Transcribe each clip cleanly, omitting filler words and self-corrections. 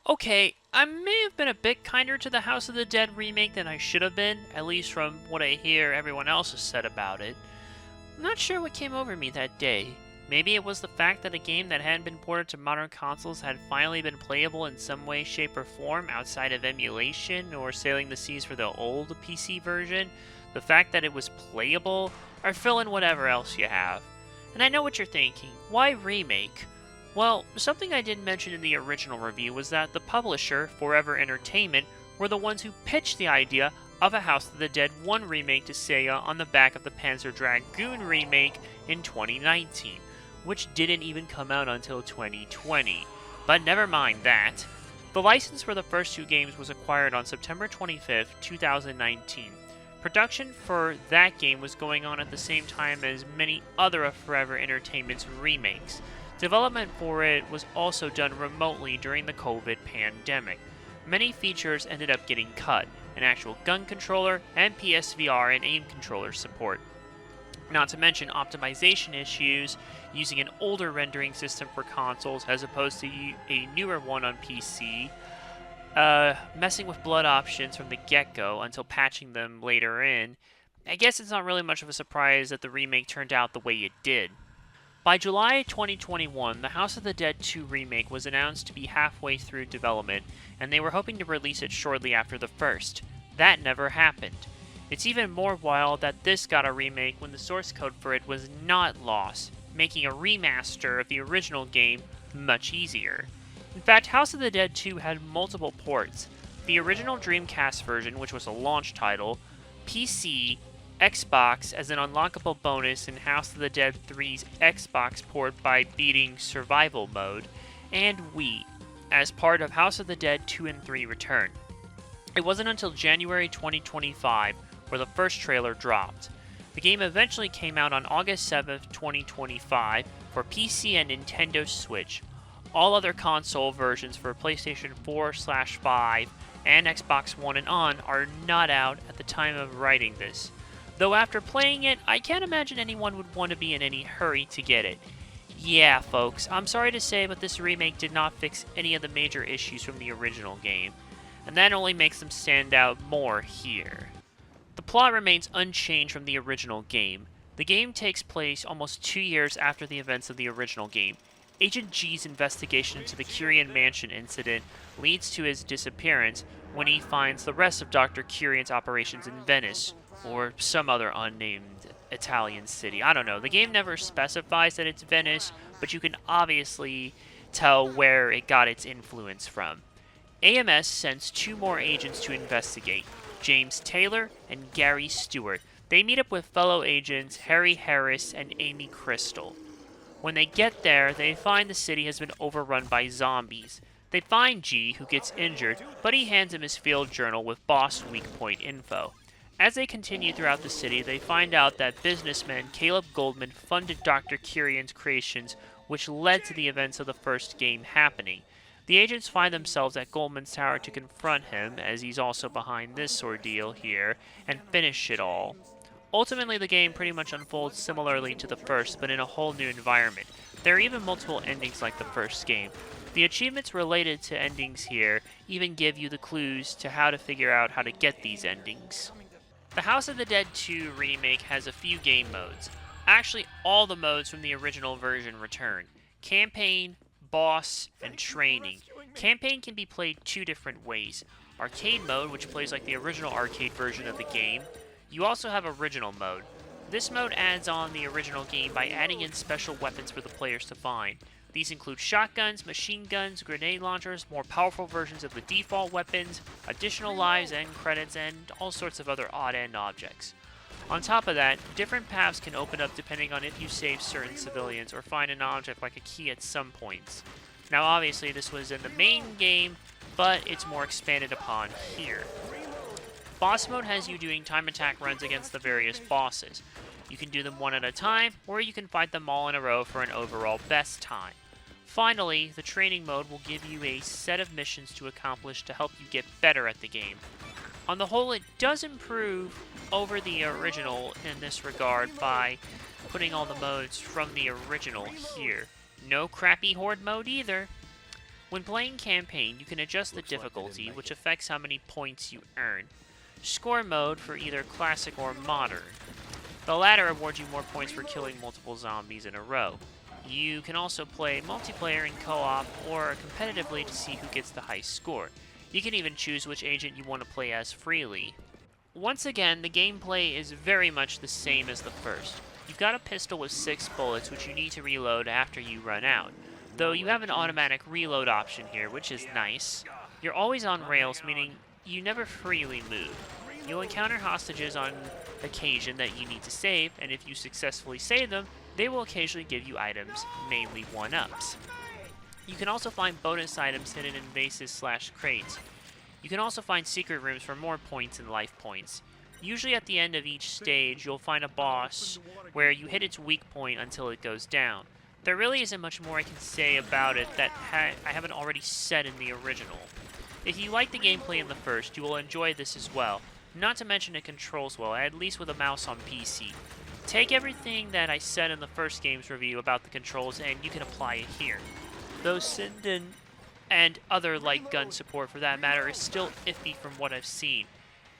Okay, I may have been a bit kinder to the House of the Dead remake than I should have been, at least from what I hear everyone else has said about it. I'm not sure what came over me that day. Maybe it was the fact that a game that hadn't been ported to modern consoles had finally been playable in some way, shape, or form outside of emulation or sailing the seas for the old PC version. The fact that it was playable, or fill in whatever else you have. And I know what you're thinking. Why remake? Well, something I didn't mention in the original review was that the publisher, Forever Entertainment, were the ones who pitched the idea of a House of the Dead 1 remake to Sega on the back of the Panzer Dragoon remake in 2019, which didn't even come out until 2020. But never mind that. The license for the first two games was acquired on September 25th, 2019. Production for that game was going on at the same time as many other of Forever Entertainment's remakes. Development for it was also done remotely during the COVID pandemic. Many features ended up getting cut, an actual gun controller, and PSVR and aim controller support. Not to mention optimization issues using an older rendering system for consoles as opposed to a newer one on PC, messing with blood options from the get-go until patching them later in. I guess it's not really much of a surprise that the remake turned out the way it did. By July 2021, the House of the Dead 2 remake was announced to be halfway through development, and they were hoping to release it shortly after the first. That never happened. It's even more wild that this got a remake when the source code for it was not lost, making a remaster of the original game much easier. In fact, House of the Dead 2 had multiple ports. The original Dreamcast version, which was a launch title, PC, Xbox as an unlockable bonus in House of the Dead 3's Xbox port by beating Survival Mode, and Wii, as part of House of the Dead 2 and 3 Return. It wasn't until January 2025 where the first trailer dropped. The game eventually came out on August 7th, 2025 for PC and Nintendo Switch. All other console versions for PlayStation 4/5 and Xbox One and on are not out at the time of writing this. Though after playing it, I can't imagine anyone would want to be in any hurry to get it. Yeah, folks, I'm sorry to say, but this remake did not fix any of the major issues from the original game, and that only makes them stand out more here. The plot remains unchanged from the original game. The game takes place almost 2 years after the events of the original game. Agent G's investigation into the Curian Mansion incident leads to his disappearance when he finds the rest of Dr. Curian's operations in Venice, or some other unnamed Italian city. I don't know. The game never specifies that it's Venice, but you can obviously tell where it got its influence from. AMS sends two more agents to investigate, James Taylor and Gary Stewart. They meet up with fellow agents Harry Harris and Amy Crystal. When they get there, they find the city has been overrun by zombies. They find G, who gets injured, but he hands him his field journal with boss weak point info. As they continue throughout the city, they find out that businessman Caleb Goldman funded Dr. Curian's creations, which led to the events of the first game happening. The agents find themselves at Goldman's tower to confront him, as he's also behind this ordeal here, and finish it all. Ultimately, the game pretty much unfolds similarly to the first, but in a whole new environment. There are even multiple endings like the first game. The achievements related to endings here even give you the clues to how to figure out how to get these endings. The House of the Dead 2 remake has a few game modes. Actually, all the modes from the original version return. Campaign, boss, and training. Campaign can be played two different ways. Arcade mode, which plays like the original arcade version of the game. You also have original mode. This mode adds on the original game by adding in special weapons for the players to find. These include shotguns, machine guns, grenade launchers, more powerful versions of the default weapons, additional lives and credits, and all sorts of other odd-end objects. On top of that, different paths can open up depending on if you save certain civilians or find an object like a key at some points. Now obviously this was in the main game, but it's more expanded upon here. Boss mode has you doing time attack runs against the various bosses. You can do them one at a time, or you can fight them all in a row for an overall best time. Finally, the training mode will give you a set of missions to accomplish to help you get better at the game. On the whole, it does improve over the original in this regard by putting all the modes from the original here. No crappy horde mode either. When playing campaign, you can adjust the difficulty, which affects how many points you earn. Score mode for either classic or modern. The latter awards you more points for killing multiple zombies in a row. You can also play multiplayer in co-op or competitively to see who gets the highest score. You can even choose which agent you want to play as freely. Once again, the gameplay is very much the same as the first. You've got a pistol with 6 bullets which you need to reload after you run out, though you have an automatic reload option here, which is nice. You're always on rails, meaning you never freely move. You'll encounter hostages on occasion that you need to save, and if you successfully save them, they will occasionally give you items, mainly 1-ups. You can also find bonus items hidden in vases/crates. You can also find secret rooms for more points and life points. Usually at the end of each stage, you'll find a boss where you hit its weak point until it goes down. There really isn't much more I can say about it that I haven't already said in the original. If you like the gameplay in the first, you will enjoy this as well. Not to mention it controls well, at least with a mouse on PC. Take everything that I said in the first game's review about the controls and you can apply it here. Though Sinden and other light gun support for that matter is still iffy from what I've seen.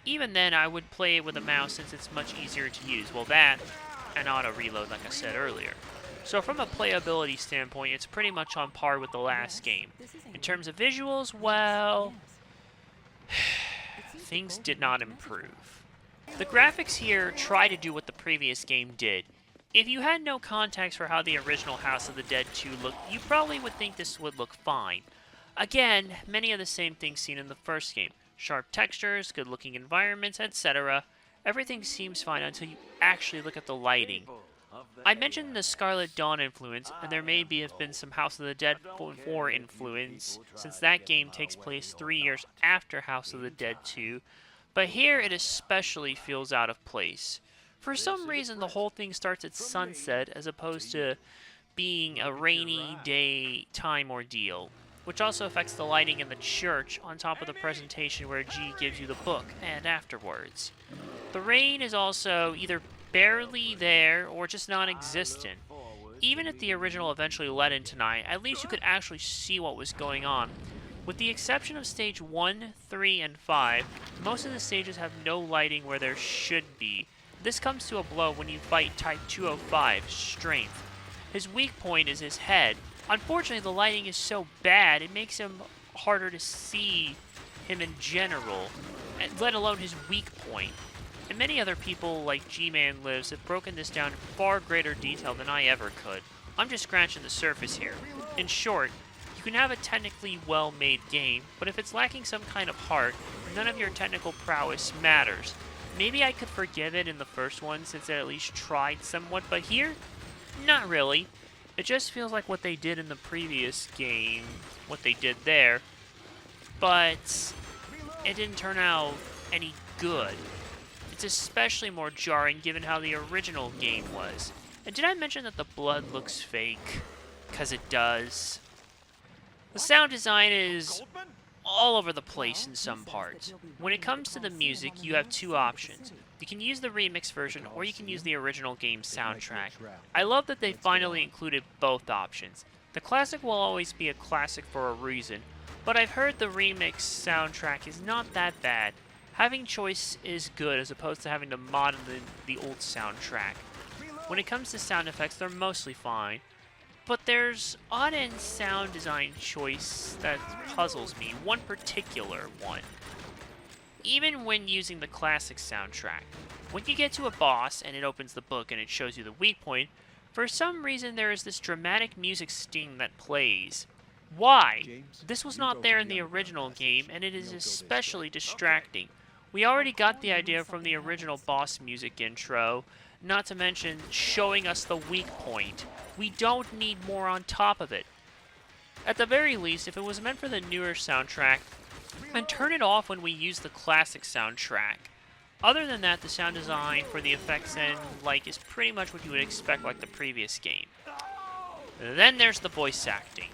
Even then, I would play it with a mouse since it's much easier to use. Well, that and auto reload like I said earlier. So from a playability standpoint, it's pretty much on par with the last game. In terms of visuals, well, things did not improve. The graphics here try to do what the previous game did. If you had no context for how the original House of the Dead 2 looked, you probably would think this would look fine. Again, many of the same things seen in the first game. Sharp textures, good-looking environments, etc. Everything seems fine until you actually look at the lighting. I mentioned the Scarlet Dawn influence, and there may have been some House of the Dead 4 influence, since that game takes place 3 years after House of the Dead 2, but here it especially feels out of place. For some reason, the whole thing starts at sunset as opposed to being a rainy day time ordeal, which also affects the lighting in the church on top of the presentation where G gives you the book and afterwards. The rain is also either barely there or just non-existent. Even if the original eventually let in tonight, at least you could actually see what was going on. With the exception of stage 1, 3, and 5, most of the stages have no lighting where there should be. This comes to a blow when you fight Type 205, Strength. His weak point is his head. Unfortunately, the lighting is so bad, it makes him harder to see him in general, let alone his weak point. And many other people, like G-Man Lives, have broken this down in far greater detail than I ever could. I'm just scratching the surface here. In short, you can have a technically well-made game, but if it's lacking some kind of heart, none of your technical prowess matters. Maybe I could forgive it in the first one since it at least tried somewhat, but here, not really. It just feels like what they did in the previous game, what they did there, but it didn't turn out any good. It's especially more jarring given how the original game was. And did I mention that the blood looks fake? 'Cause it does. The sound design is all over the place in some parts. When it comes to the music, you have two options. You can use the remix version, or you can use the original game soundtrack. I love that they finally included both options. The classic will always be a classic for a reason, but I've heard the remix soundtrack is not that bad. Having choice is good as opposed to having to mod the old soundtrack. When it comes to sound effects, they're mostly fine. But there's odd-end sound design choice that puzzles me, one particular one. Even when using the classic soundtrack, when you get to a boss and it opens the book and it shows you the weak point, for some reason there is this dramatic music sting that plays. Why? This was not there in the original game, and it is especially distracting. We already got the idea from the original boss music intro, not to mention showing us the weak point. We don't need more on top of it. At the very least, if it was meant for the newer soundtrack, then turn it off when we use the classic soundtrack. Other than that, the sound design for the effects and is pretty much what you would expect like the previous game. Then there's the voice acting.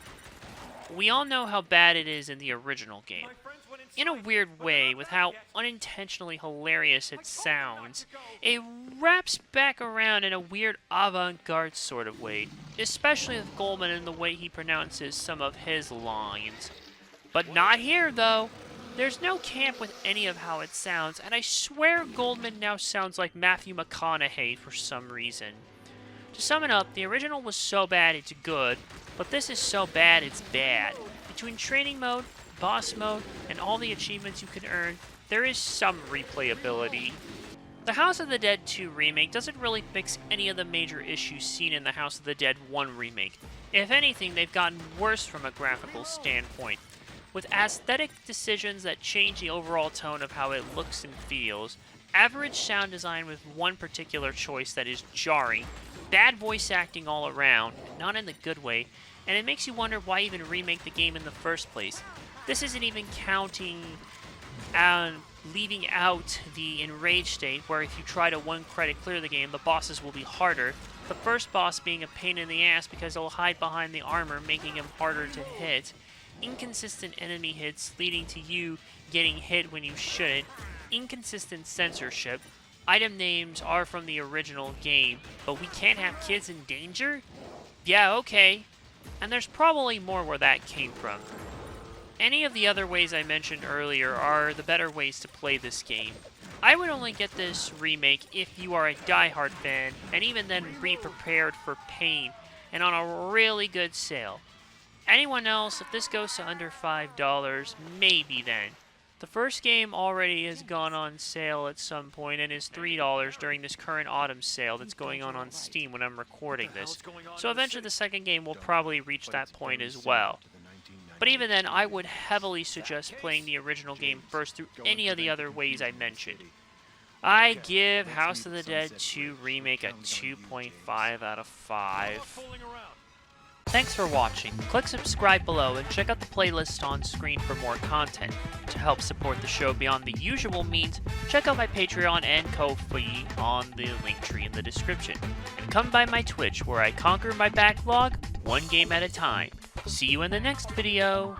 We all know how bad it is in the original game. in a weird way, with how unintentionally hilarious it sounds, it wraps back around in a weird avant-garde sort of way, especially with Goldman and the way he pronounces some of his lines. But not here, though. There's no camp with any of how it sounds, and I swear Goldman now sounds like Matthew McConaughey for some reason. To sum it up, the original was so bad it's good, but this is so bad it's bad. Between training mode, boss mode, and all the achievements you can earn, there is some replayability. The House of the Dead 2 remake doesn't really fix any of the major issues seen in the House of the Dead 1 remake. If anything, they've gotten worse from a graphical standpoint, with aesthetic decisions that change the overall tone of how it looks and feels, average sound design with one particular choice that is jarring, bad voice acting all around, not in the good way, and it makes you wonder why even remake the game in the first place. This isn't even counting leaving out the enraged state, where if you try to one-credit clear the game, the bosses will be harder, the first boss being a pain in the ass because he'll hide behind the armor, making him harder to hit, inconsistent enemy hits leading to you getting hit when you shouldn't, inconsistent censorship, item names are from the original game, but we can't have kids in danger? Yeah, okay. And there's probably more where that came from. Any of the other ways I mentioned earlier are the better ways to play this game. I would only get this remake if you are a die-hard fan, and even then be prepared for pain, and on a really good sale. Anyone else, if this goes to under $5, maybe then. The first game already has gone on sale at some point and is $3 during this current autumn sale that's going on Steam when I'm recording this. So eventually the second game will probably reach that point as well. But even then, I would heavily suggest playing the original game first through any of the other ways I mentioned. I give House of the Dead 2 Remake a 2.5 out of 5. Thanks for watching. Click subscribe below and check out the playlist on screen for more content. To help support the show beyond the usual means, check out my Patreon and Ko-fi on the link tree in the description. And come by my Twitch where I conquer my backlog one game at a time. See you in the next video!